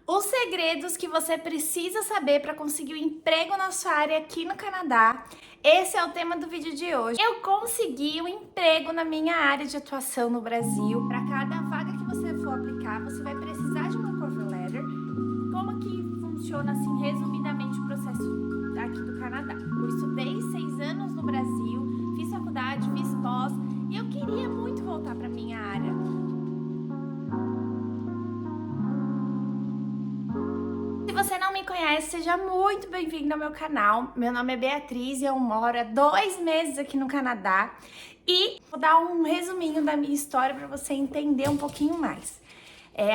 Os segredos que você precisa saber para conseguir um emprego na sua área aqui no Canadá. Esse é o tema do vídeo de hoje. Eu consegui um emprego na minha área de atuação no Brasil. Para cada vaga que você for aplicar, você vai precisar de uma cover letter. Como que funciona, assim, resumidamente, o processo aqui do Canadá? Eu estudei 6 anos no Brasil, fiz faculdade, fiz pós, e eu queria muito voltar para minha área. Se você não me conhece, seja muito bem-vindo ao meu canal. Meu nome é Beatriz e eu moro há 2 meses aqui no Canadá. E vou dar um resuminho da minha história para você entender um pouquinho mais.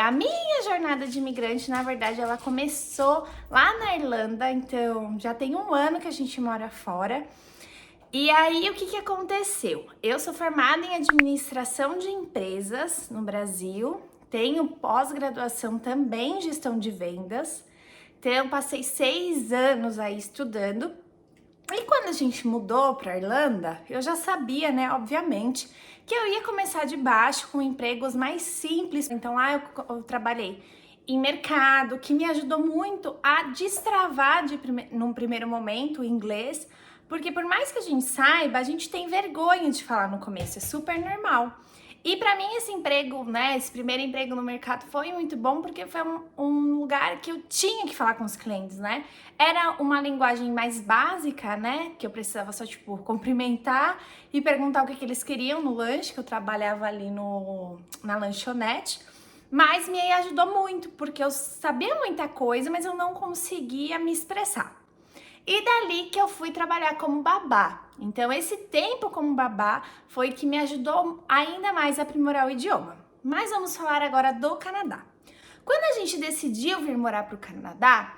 A minha jornada de imigrante, na verdade, ela começou lá na Irlanda, então já tem 1 ano que a gente mora fora. E aí, o que aconteceu? Eu sou formada em administração de empresas no Brasil, tenho pós-graduação também em gestão de vendas. Então, passei 6 anos aí estudando. E quando a gente mudou para Irlanda, eu já sabia, né, obviamente, que eu ia começar de baixo com empregos mais simples. Então, lá eu trabalhei em mercado, que me ajudou muito a destravar num primeiro momento o inglês, porque por mais que a gente saiba, a gente tem vergonha de falar no começo, é super normal. E para mim esse emprego, né, esse primeiro emprego no mercado foi muito bom porque foi um lugar que eu tinha que falar com os clientes, né? Era uma linguagem mais básica, né, que eu precisava só, tipo, cumprimentar e perguntar o que eles queriam no lanche, que eu trabalhava ali na lanchonete. Mas me ajudou muito, porque eu sabia muita coisa, mas eu não conseguia me expressar. E dali que eu fui trabalhar como babá. Então, esse tempo como babá foi que me ajudou ainda mais a aprimorar o idioma. Mas vamos falar agora do Canadá. Quando a gente decidiu vir morar para o Canadá,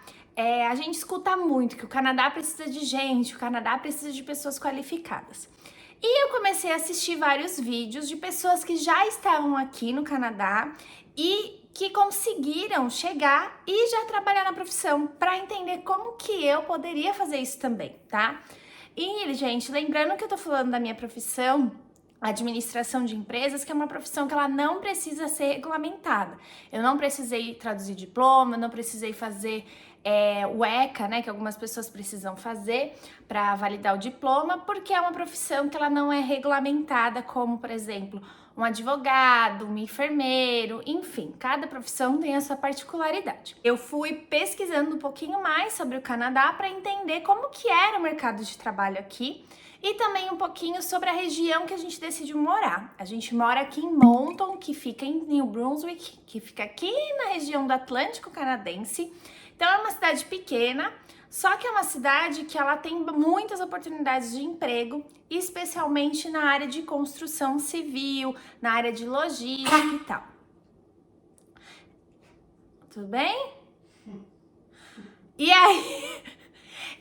a gente escuta muito que o Canadá precisa de gente, o Canadá precisa de pessoas qualificadas. E eu comecei a assistir vários vídeos de pessoas que já estavam aqui no Canadá e que conseguiram chegar e já trabalhar na profissão para entender como que eu poderia fazer isso também, tá? E, gente, lembrando que eu tô falando da minha profissão, administração de empresas, que é uma profissão que ela não precisa ser regulamentada. Eu não precisei traduzir diploma, eu não precisei fazer o ECA, né, que algumas pessoas precisam fazer para validar o diploma, porque é uma profissão que ela não é regulamentada, como, por exemplo, um advogado, um enfermeiro, enfim, cada profissão tem a sua particularidade. Eu fui pesquisando um pouquinho mais sobre o Canadá para entender como que era o mercado de trabalho aqui e também um pouquinho sobre a região que a gente decidiu morar. A gente mora aqui em Moncton, que fica em New Brunswick, que fica aqui na região do Atlântico Canadense. Então é uma cidade pequena, só que é uma cidade que ela tem muitas oportunidades de emprego, especialmente na área de construção civil, na área de logística e tal. Tudo bem? E aí...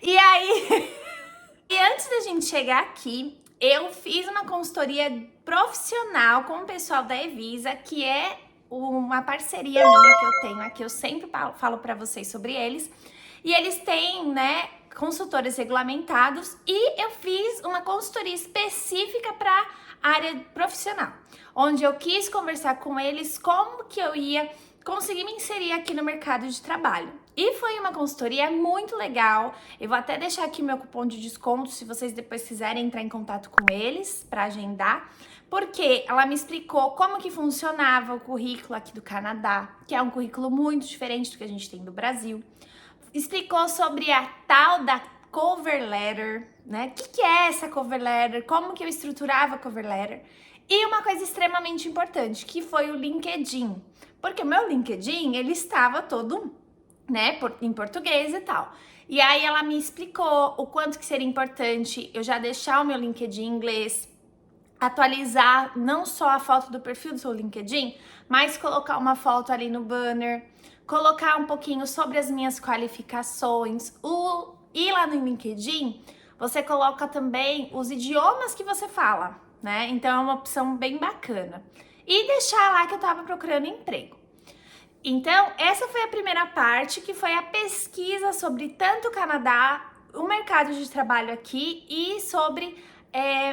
E antes da gente chegar aqui, eu fiz uma consultoria profissional com o pessoal da Evisa, que é uma parceria minha que eu tenho aqui, eu sempre falo para vocês sobre eles. E eles têm, né, consultores regulamentados e eu fiz uma consultoria específica para a área profissional, onde eu quis conversar com eles como que eu ia conseguir me inserir aqui no mercado de trabalho. E foi uma consultoria muito legal. Eu vou até deixar aqui meu cupom de desconto se vocês depois quiserem entrar em contato com eles para agendar, porque ela me explicou como que funcionava o currículo aqui do Canadá, que é um currículo muito diferente do que a gente tem no Brasil. Explicou sobre a tal da cover letter, né? O que é essa cover letter? Como que eu estruturava a cover letter? E uma coisa extremamente importante, que foi o LinkedIn. Porque o meu LinkedIn, ele estava todo, né, em português e tal. E aí ela me explicou o quanto que seria importante eu já deixar o meu LinkedIn em inglês, atualizar não só a foto do perfil do seu LinkedIn, mas colocar uma foto ali no banner, colocar um pouquinho sobre as minhas qualificações. E lá no LinkedIn, você coloca também os idiomas que você fala, né? Então é uma opção bem bacana. E deixar lá que eu tava procurando emprego. Então, essa foi a primeira parte, que foi a pesquisa sobre tanto o Canadá, o mercado de trabalho aqui e sobre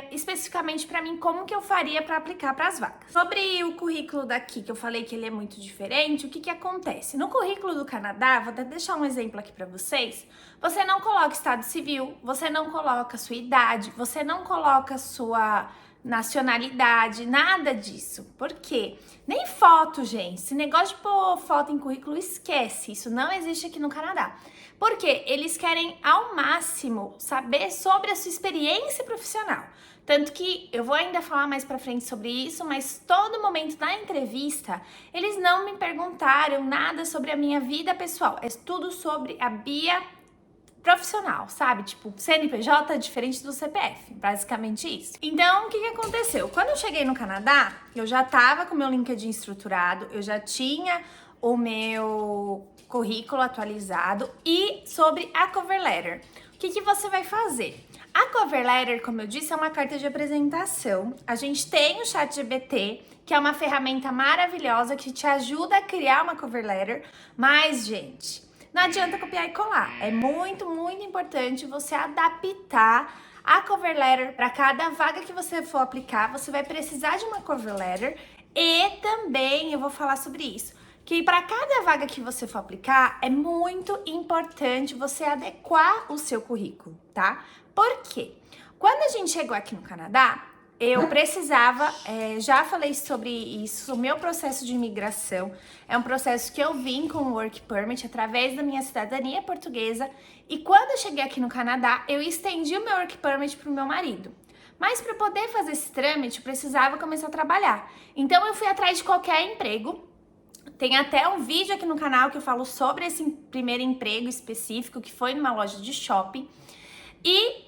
especificamente para mim como que eu faria para aplicar para as vagas. Sobre o currículo daqui, que eu falei que ele é muito diferente, o que que acontece? No currículo do Canadá, vou até deixar um exemplo aqui para vocês, você não coloca estado civil, você não coloca sua idade, você não coloca sua nacionalidade, nada disso. Por quê? Nem foto, gente. Esse negócio de pôr foto em currículo, esquece. Isso não existe aqui no Canadá. Porque eles querem ao máximo saber sobre a sua experiência profissional. Tanto que eu vou ainda falar mais pra frente sobre isso, mas todo momento da entrevista, eles não me perguntaram nada sobre a minha vida pessoal. É tudo sobre a Bia profissional, sabe? Tipo, CNPJ é diferente do CPF, basicamente isso. Então, o que aconteceu? Quando eu cheguei no Canadá, eu já tava com o meu LinkedIn estruturado, eu já tinha o meu currículo atualizado e sobre a cover letter. O que você vai fazer? A cover letter, como eu disse, é uma carta de apresentação. A gente tem o ChatGPT, que é uma ferramenta maravilhosa que te ajuda a criar uma cover letter, mas, gente, não adianta copiar e colar. É muito, muito importante você adaptar a cover letter para cada vaga que você for aplicar. Você vai precisar de uma cover letter e também eu vou falar sobre isso, que para cada vaga que você for aplicar é muito importante você adequar o seu currículo, tá? Por quê? Quando a gente chegou aqui no Canadá, eu precisava, já falei sobre isso, o meu processo de imigração é um processo que eu vim com o Work Permit através da minha cidadania portuguesa e quando eu cheguei aqui no Canadá, eu estendi o meu Work Permit para o meu marido. Mas para poder fazer esse trâmite, eu precisava começar a trabalhar. Então eu fui atrás de qualquer emprego. Tem até um vídeo aqui no canal que eu falo sobre esse primeiro emprego específico, que foi numa loja de shopping. E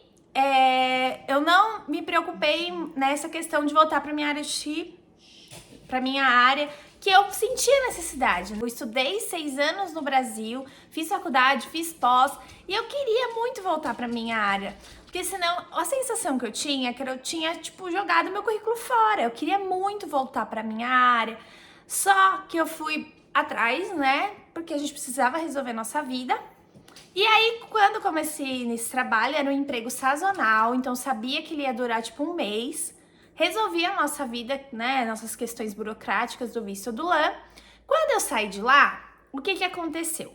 eu não me preocupei nessa questão de voltar para minha área, que eu sentia necessidade. Eu estudei 6 anos no Brasil, fiz faculdade, fiz pós, e eu queria muito voltar para minha área. Porque senão, a sensação que eu tinha é que eu tinha, tipo, jogado meu currículo fora. Eu queria muito voltar para minha área. Só que eu fui atrás, né? Porque a gente precisava resolver nossa vida. E aí, quando eu comecei nesse trabalho, era um emprego sazonal, então sabia que ele ia durar tipo um mês. Resolvia a nossa vida, né? Nossas questões burocráticas do visto do LAN. Quando eu saí de lá, o que aconteceu?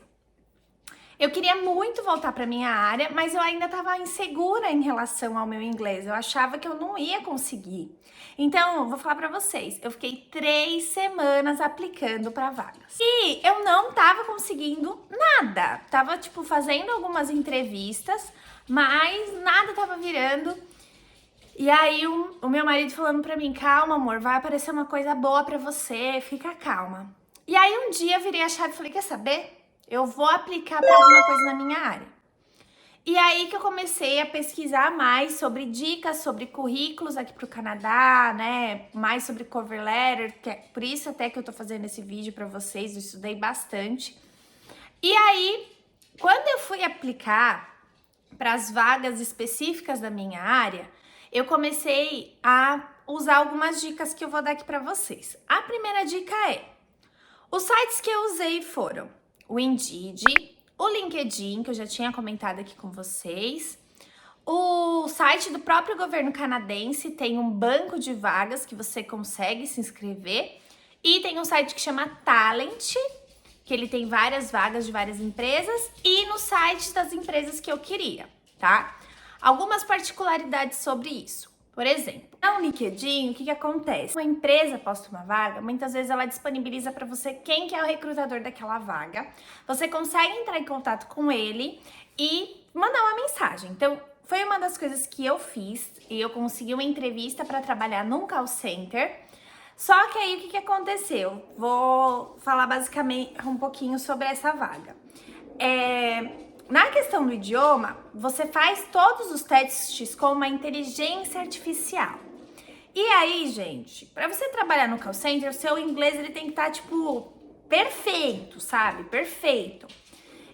Eu queria muito voltar para minha área, mas eu ainda estava insegura em relação ao meu inglês. Eu achava que eu não ia conseguir. Então, eu vou falar para vocês, eu fiquei 3 semanas aplicando para vagas. E eu não tava conseguindo nada. Tava, tipo, fazendo algumas entrevistas, mas nada tava virando. E aí, o meu marido falando pra mim, calma, amor, vai aparecer uma coisa boa pra você, fica calma. E aí, um dia, eu virei a chave e falei, quer saber? Eu vou aplicar para alguma coisa na minha área. E aí que eu comecei a pesquisar mais sobre dicas, sobre currículos aqui pro Canadá, né? Mais sobre cover letter, que é por isso até que eu tô fazendo esse vídeo para vocês, eu estudei bastante. E aí, quando eu fui aplicar para as vagas específicas da minha área, eu comecei a usar algumas dicas que eu vou dar aqui para vocês. A primeira dica é: os sites que eu usei foram o Indeed, o LinkedIn, que eu já tinha comentado aqui com vocês, o site do próprio governo canadense, tem um banco de vagas que você consegue se inscrever, e tem um site que chama Talent, que ele tem várias vagas de várias empresas, e no site das empresas que eu queria, tá? Algumas particularidades sobre isso. Por exemplo, no LinkedIn, o que acontece? Uma empresa posta uma vaga, muitas vezes ela disponibiliza para você quem que é o recrutador daquela vaga. Você consegue entrar em contato com ele e mandar uma mensagem. Então, foi uma das coisas que eu fiz e eu consegui uma entrevista para trabalhar num call center. Só que aí, o que aconteceu? Vou falar basicamente um pouquinho sobre essa vaga. Na questão do idioma, você faz todos os testes com uma inteligência artificial. E aí, gente, para você trabalhar no call center, o seu inglês ele tem que estar, tipo, perfeito, sabe? Perfeito.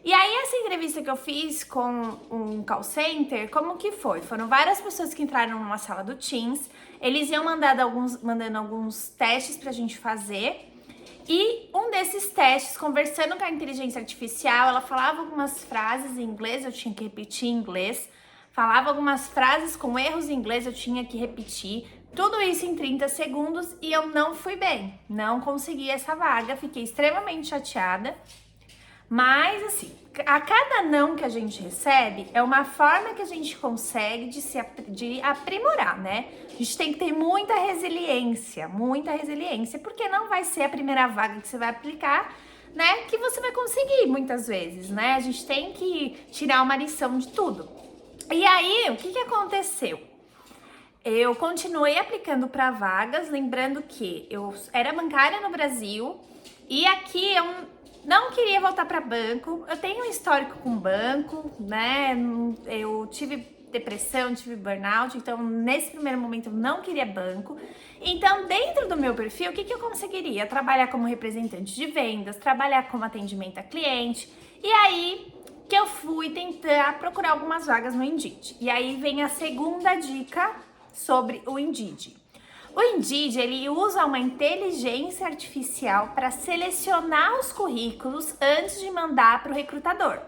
E aí, essa entrevista que eu fiz com um call center, como que foi? Foram várias pessoas que entraram numa sala do Teams, eles iam mandando alguns testes pra gente fazer. E um desses testes, conversando com a inteligência artificial, ela falava algumas frases em inglês, eu tinha que repetir em inglês, falava algumas frases com erros em inglês, eu tinha que repetir. Tudo isso em 30 segundos e eu não fui bem. Não consegui essa vaga, fiquei extremamente chateada. Mas assim, a cada não que a gente recebe é uma forma que a gente consegue de aprimorar, né? A gente tem que ter muita resiliência, porque não vai ser a primeira vaga que você vai aplicar, né? Que você vai conseguir muitas vezes, né? A gente tem que tirar uma lição de tudo. E aí, o que aconteceu? Eu continuei aplicando para vagas, lembrando que eu era bancária no Brasil e aqui eu não queria voltar para banco. Eu tenho um histórico com banco, né? Eu tive depressão, tive burnout, então nesse primeiro momento eu não queria banco. Então, dentro do meu perfil, o que eu conseguiria? Trabalhar como representante de vendas, trabalhar como atendimento a cliente. E aí que eu fui tentar procurar algumas vagas no Indeed. E aí vem a segunda dica sobre o Indeed. O Indeed, ele usa uma inteligência artificial para selecionar os currículos antes de mandar para o recrutador.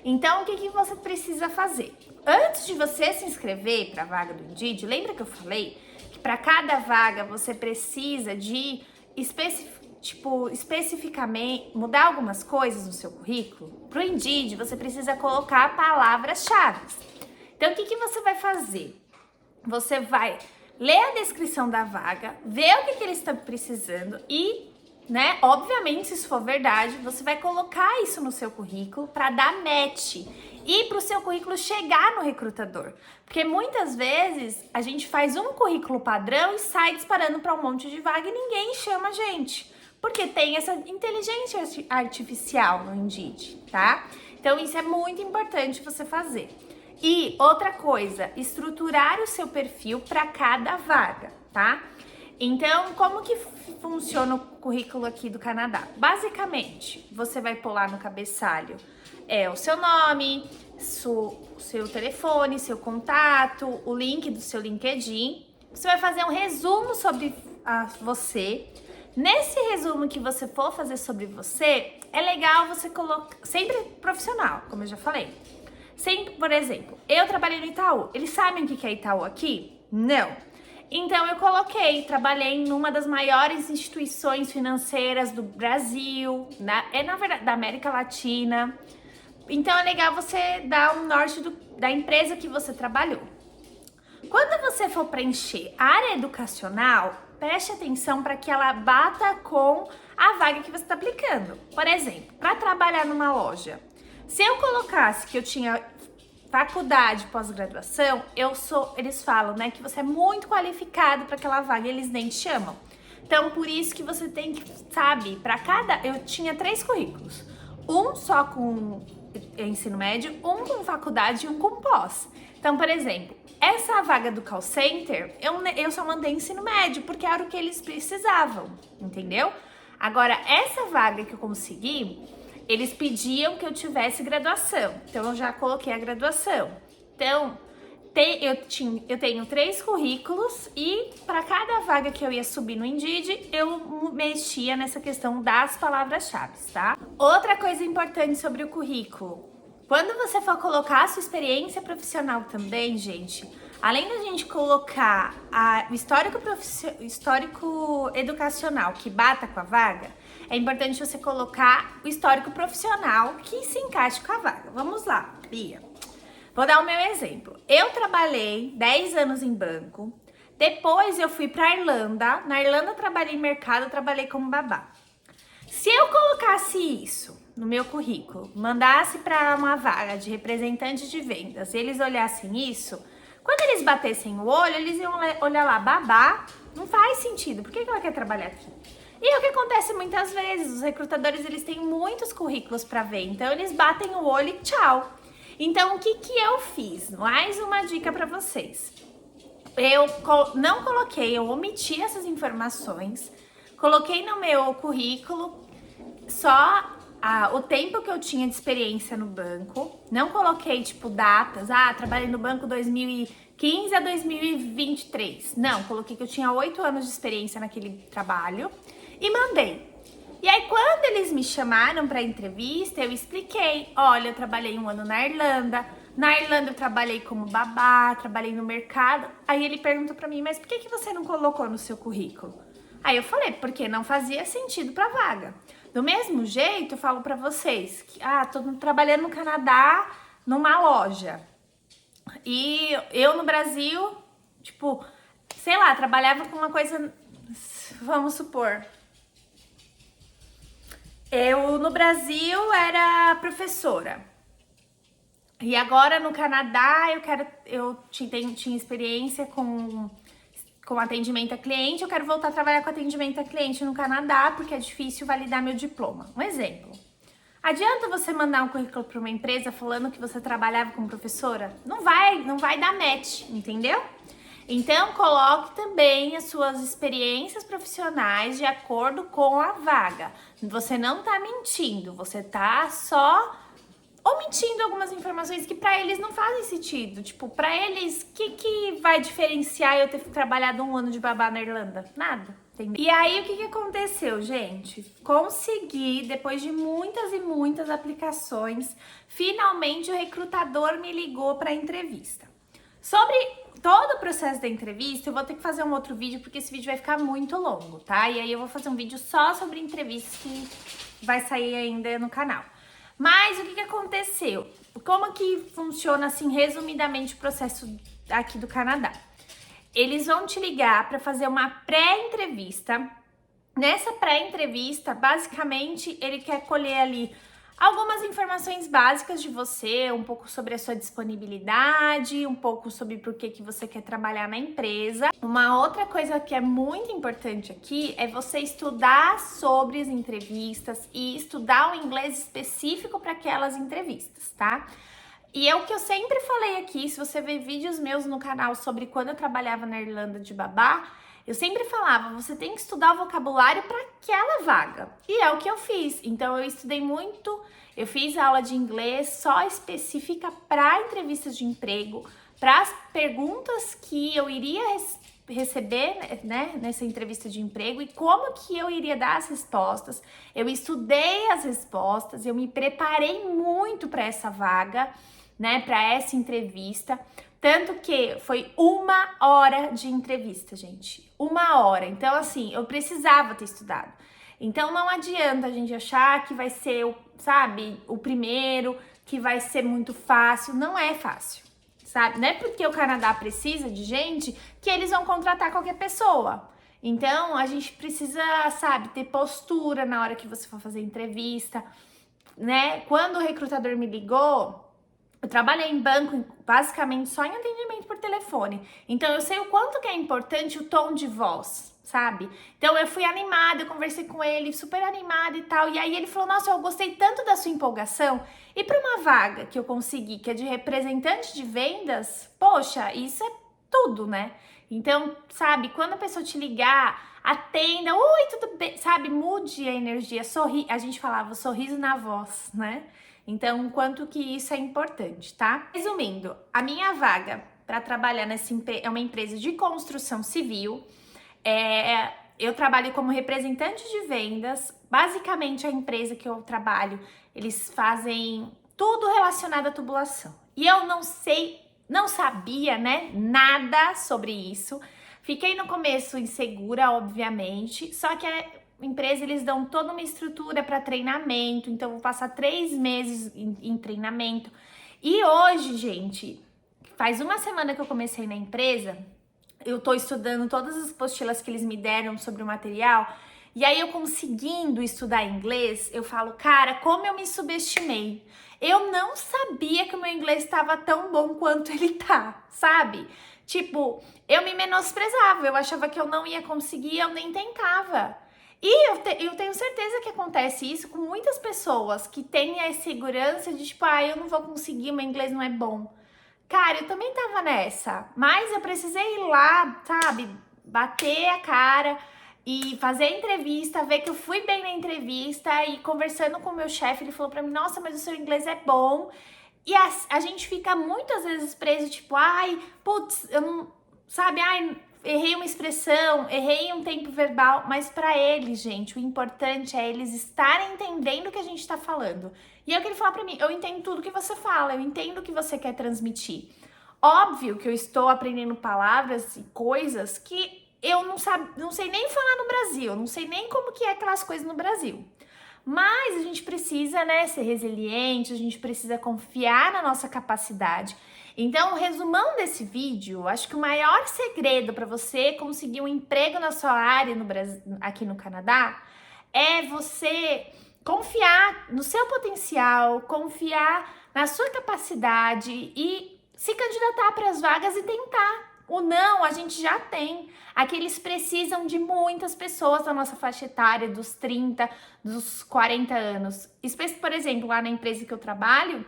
Então, o que você precisa fazer? Antes de você se inscrever para a vaga do Indeed, lembra que eu falei que para cada vaga você precisa de especificamente mudar algumas coisas no seu currículo? Para o Indeed, você precisa colocar palavras-chave. Então, o que você vai fazer? Você vai ler a descrição da vaga, ver o que eles estão precisando e, né, obviamente, se isso for verdade, você vai colocar isso no seu currículo para dar match e para o seu currículo chegar no recrutador. Porque muitas vezes a gente faz um currículo padrão e sai disparando para um monte de vaga e ninguém chama a gente. Porque tem essa inteligência artificial no Indeed, tá? Então isso é muito importante você fazer. E outra coisa, estruturar o seu perfil para cada vaga, tá? Então, como que funciona o currículo aqui do Canadá? Basicamente, você vai pôr lá no cabeçalho o seu nome, seu telefone, seu contato, o link do seu LinkedIn. Você vai fazer um resumo sobre você. Nesse resumo que você for fazer sobre você, é legal você colocar, sempre profissional, como eu já falei. Sempre, por exemplo, eu trabalhei no Itaú. Eles sabem o que é Itaú aqui? Não. Então eu trabalhei numa das maiores instituições financeiras do Brasil, na verdade da América Latina. Então é legal você dar um norte da empresa que você trabalhou. Quando você for preencher a área educacional, preste atenção para que ela bata com a vaga que você está aplicando. Por exemplo, para trabalhar numa loja, se eu colocasse que eu tinha faculdade, pós-graduação, eles falam, né, que você é muito qualificado para aquela vaga e eles nem te chamam. Então, por isso que você tem que, sabe, eu tinha 3 currículos. Um só com ensino médio, um com faculdade e um com pós. Então, por exemplo, essa vaga do call center, eu só mandei ensino médio, porque era o que eles precisavam, entendeu? Agora, essa vaga que eu consegui, eles pediam que eu tivesse graduação, então eu já coloquei a graduação. Então, eu tenho 3 currículos e para cada vaga que eu ia subir no Indeed, eu mexia nessa questão das palavras-chave, tá? Outra coisa importante sobre o currículo, quando você for colocar a sua experiência profissional também, gente, além da gente colocar o histórico educacional que bata com a vaga, é importante você colocar o histórico profissional que se encaixe com a vaga. Vamos lá, Bia. Vou dar o meu exemplo. Eu trabalhei 10 anos em banco, depois eu fui para Irlanda. Na Irlanda eu trabalhei em mercado, trabalhei como babá. Se eu colocasse isso no meu currículo, mandasse para uma vaga de representante de vendas, e eles olhassem isso, quando eles batessem o olho, eles iam olhar lá, babá, não faz sentido, por que ela quer trabalhar aqui? E é o que acontece muitas vezes, os recrutadores, eles têm muitos currículos para ver, então eles batem o olho e tchau. Então, o que eu fiz? Mais uma dica para vocês. Eu não coloquei, eu omiti essas informações, coloquei no meu currículo só o tempo que eu tinha de experiência no banco, não coloquei tipo datas, trabalhei no banco 2015 a 2023, não, coloquei que eu tinha 8 anos de experiência naquele trabalho e mandei. E aí, quando eles me chamaram para entrevista, eu expliquei: olha, eu trabalhei 1 ano na Irlanda. Na Irlanda eu trabalhei como babá, trabalhei no mercado. Aí ele perguntou para mim: mas por que você não colocou no seu currículo? Aí eu falei: porque não fazia sentido para vaga. Do mesmo jeito, eu falo para vocês que tô trabalhando no Canadá numa loja. E eu no Brasil, tipo, sei lá, trabalhava com uma coisa, vamos supor, eu no Brasil era professora. E agora no Canadá eu tinha experiência com atendimento a cliente, eu quero voltar a trabalhar com atendimento a cliente no Canadá, porque é difícil validar meu diploma. Um exemplo. Adianta você mandar um currículo para uma empresa falando que você trabalhava como professora? Não vai dar match, entendeu? Então, coloque também as suas experiências profissionais de acordo com a vaga. Você não tá mentindo, você tá só omitindo algumas informações que para eles não fazem sentido. Tipo, para eles, o que vai diferenciar eu ter trabalhado 1 ano de babá na Irlanda? Nada. Entendeu? E aí, o que aconteceu, gente? Consegui, depois de muitas e muitas aplicações, finalmente o recrutador me ligou para a entrevista. Sobre todo o processo da entrevista, eu vou ter que fazer um outro vídeo, porque esse vídeo vai ficar muito longo, tá? E aí eu vou fazer um vídeo só sobre entrevistas que vai sair ainda no canal. Mas o que aconteceu? Como que funciona, assim, resumidamente, o processo aqui do Canadá? Eles vão te ligar para fazer uma pré-entrevista. Nessa pré-entrevista, basicamente, ele quer colher ali algumas informações básicas de você, um pouco sobre a sua disponibilidade, um pouco sobre por que você quer trabalhar na empresa. Uma outra coisa que é muito importante aqui é você estudar sobre as entrevistas e estudar o inglês específico para aquelas entrevistas, tá? E é o que eu sempre falei aqui, se você ver vídeos meus no canal sobre quando eu trabalhava na Irlanda de babá, eu sempre falava, você tem que estudar o vocabulário para aquela vaga. E é o que eu fiz. Então eu estudei muito, eu fiz aula de inglês só específica para entrevistas de emprego, para as perguntas que eu iria receber, né, nessa entrevista de emprego e como que eu iria dar as respostas. Eu estudei as respostas, eu me preparei muito para essa vaga, né, para essa entrevista. Tanto que foi 1 hora de entrevista, gente. 1 hora. Então, assim, eu precisava ter estudado. Então, não adianta a gente achar que vai ser, o primeiro, que vai ser muito fácil. Não é fácil, sabe? Não é porque o Canadá precisa de gente que eles vão contratar qualquer pessoa. Então, a gente precisa, ter postura na hora que você for fazer entrevista, né? Quando o recrutador me ligou, eu trabalhei em banco basicamente só em atendimento por telefone. Então eu sei o quanto que é importante o tom de voz, sabe? Então eu fui animada, eu conversei com ele, super animada e tal. E aí ele falou: nossa, eu gostei tanto da sua empolgação. E para uma vaga que eu consegui, que é de representante de vendas, poxa, isso é tudo, né? Então, quando a pessoa te ligar, atenda, oi, tudo bem, mude a energia, a gente falava sorriso na voz, né? Então, o quanto que isso é importante, tá? Resumindo, a minha vaga para trabalhar é uma empresa de construção civil. Eu trabalho como representante de vendas. Basicamente, a empresa que eu trabalho, eles fazem tudo relacionado à tubulação. E eu não sabia, né, nada sobre isso. Fiquei no começo insegura, obviamente, só que empresa, eles dão toda uma estrutura para treinamento, então eu vou passar 3 meses em treinamento. E hoje, gente, faz 1 semana que eu comecei na empresa, eu tô estudando todas as apostilas que eles me deram sobre o material, e aí eu conseguindo estudar inglês, eu falo, cara, como eu me subestimei. Eu não sabia que o meu inglês estava tão bom quanto ele tá, sabe? Tipo, eu me menosprezava, eu achava que eu não ia conseguir, eu nem tentava. E eu tenho certeza que acontece isso com muitas pessoas que têm a segurança de tipo, eu não vou conseguir, meu inglês não é bom. Cara, eu também tava nessa, mas eu precisei ir lá, bater a cara e fazer a entrevista, ver que eu fui bem na entrevista e conversando com o meu chefe, ele falou pra mim, nossa, mas o seu inglês é bom. E a gente fica muitas vezes preso, tipo, putz, eu não... errei uma expressão, errei um tempo verbal, mas para eles, gente, o importante é eles estarem entendendo o que a gente tá falando. E é o que ele fala para mim, eu entendo tudo que você fala, eu entendo o que você quer transmitir. Óbvio que eu estou aprendendo palavras e coisas que eu não sei nem falar no Brasil, não sei nem como que é aquelas coisas no Brasil. Mas a gente precisa, né, ser resiliente, a gente precisa confiar na nossa capacidade. Então, o resumão desse vídeo, acho que o maior segredo para você conseguir um emprego na sua área no Brasil, aqui no Canadá, é você confiar no seu potencial, confiar na sua capacidade e se candidatar para as vagas e tentar. O não a gente já tem. Aqui eles precisam de muitas pessoas da nossa faixa etária, dos 30, dos 40 anos. Por exemplo, lá na empresa que eu trabalho,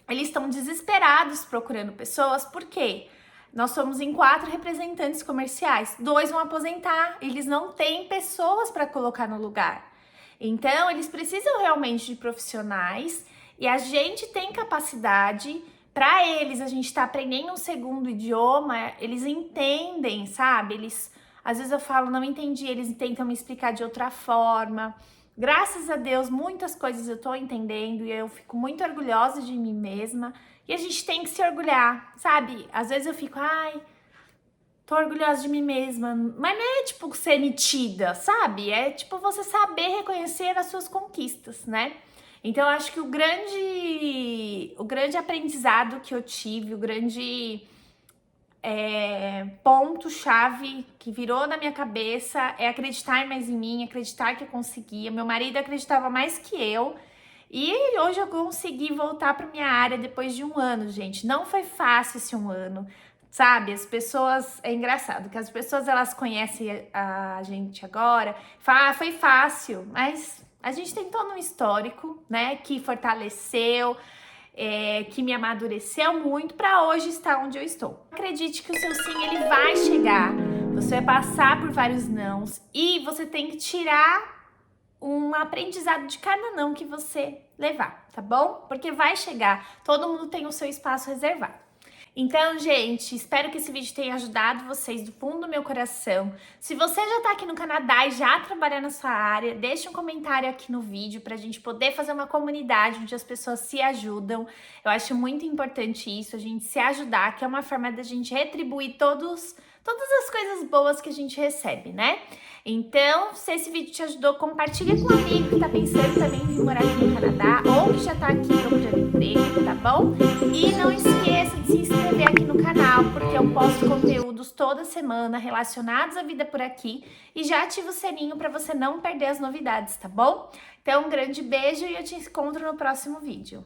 eles estão desesperados procurando pessoas, por quê? Nós somos em 4 representantes comerciais, 2 vão aposentar, eles não têm pessoas para colocar no lugar. Então, eles precisam realmente de profissionais e a gente tem capacidade. Para eles, a gente tá aprendendo um segundo idioma, eles entendem, sabe? Às vezes eu falo, não entendi, eles tentam me explicar de outra forma. Graças a Deus, muitas coisas eu tô entendendo e eu fico muito orgulhosa de mim mesma. E a gente tem que se orgulhar, sabe? Às vezes eu fico, tô orgulhosa de mim mesma. Mas não é tipo ser metida, sabe? É tipo você saber reconhecer as suas conquistas, né? Então, eu acho que o grande aprendizado que eu tive, o grande ponto-chave que virou na minha cabeça é acreditar mais em mim, acreditar que eu conseguia. Meu marido acreditava mais que eu. E hoje eu consegui voltar para minha área depois de 1 ano, gente. Não foi fácil esse 1 ano, sabe? As pessoas... É engraçado que as pessoas, elas conhecem a gente agora, falam, foi fácil, mas... A gente tem todo um histórico, né, que fortaleceu, que me amadureceu muito para hoje estar onde eu estou. Acredite que o seu sim, ele vai chegar, você vai passar por vários nãos e você tem que tirar um aprendizado de cada não que você levar, tá bom? Porque vai chegar, todo mundo tem o seu espaço reservado. Então, gente, espero que esse vídeo tenha ajudado vocês do fundo do meu coração. Se você já tá aqui no Canadá e já trabalha na sua área, deixa um comentário aqui no vídeo pra gente poder fazer uma comunidade onde as pessoas se ajudam. Eu acho muito importante isso, a gente se ajudar, que é uma forma da gente retribuir todas as coisas boas que a gente recebe, né? Então, se esse vídeo te ajudou, compartilha com um amigo que tá pensando também em vir morar aqui no Canadá ou que já tá aqui procurando emprego, tá bom? E não esqueça de se inscrever aqui no canal, porque eu posto conteúdos toda semana relacionados à vida por aqui e já ativa o sininho para você não perder as novidades, tá bom? Então, um grande beijo e eu te encontro no próximo vídeo.